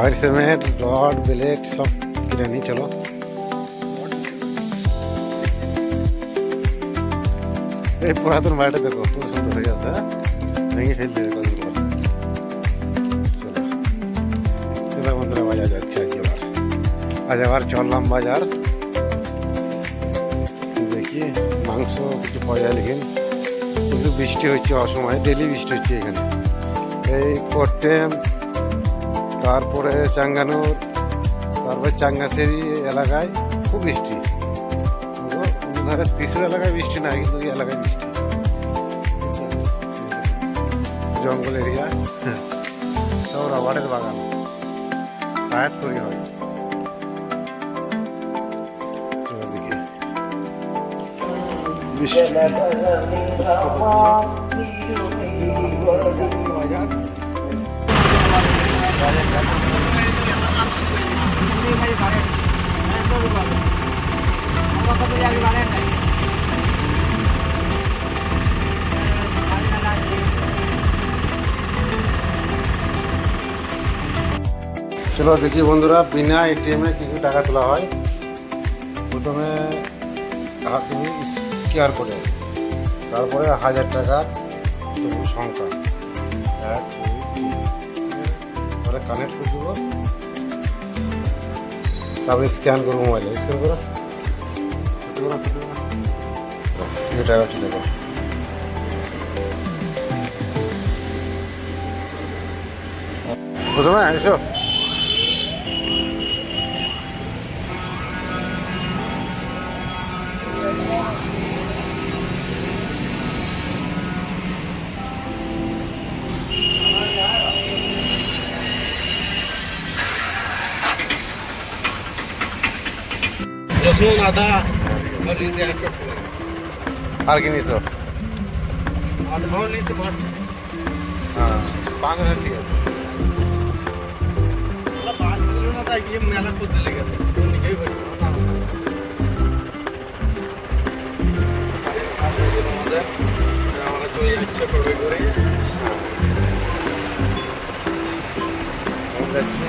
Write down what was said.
Fire cement rod blade সব কিনে নিই চলো। এই পুরাতন বাড়িটা দেখো খুব সুন্দর হয়ে আছে, ভেঙে ফেলতে চলো চলো বন্ধুরা, বাজার যাচ্ছে আজ আবার চললাম বাজার, দেখি মাংস কিছু পাওয়া যায় লেকিন কিন্তু বৃষ্টি হচ্ছে অসময়ে, ডেলি বৃষ্টি হচ্ছে এখানে। এই কোট্টেম, তারপরে চাঙ্গানুর, তারপরে চাঙ্গাসেরি এলাকায় খুব বৃষ্টি। ধারে ত্রিশুর এলাকায় বৃষ্টি না, কিন্তু এই এলাকায় বৃষ্টি, জঙ্গল এরিয়া, সব রাবারের বাগান, টায়ার তৈরি হয়। চলো দেখি বন্ধুরা, বিনা এটিএমে কিছু টাকা তোলা হয়। প্রথমে হাত দিবি কিউআর কোডে, তারপরে 1000 টাকার সংখ্যা 1 2 3, তারপরে কানেক্ট করে দেবো, তারপরে স্ক্যান করবো, মোবাইলে স্ক্যান করো, টাকা চলে যাবে। প্রথমে এসো, রসুন আদা আর কি নিছো? হ্যাঁ 5,000 ঠিক আছে। মেলা করতে লেগেছে আমরা চলে যাচ্ছে করবে করে যাচ্ছি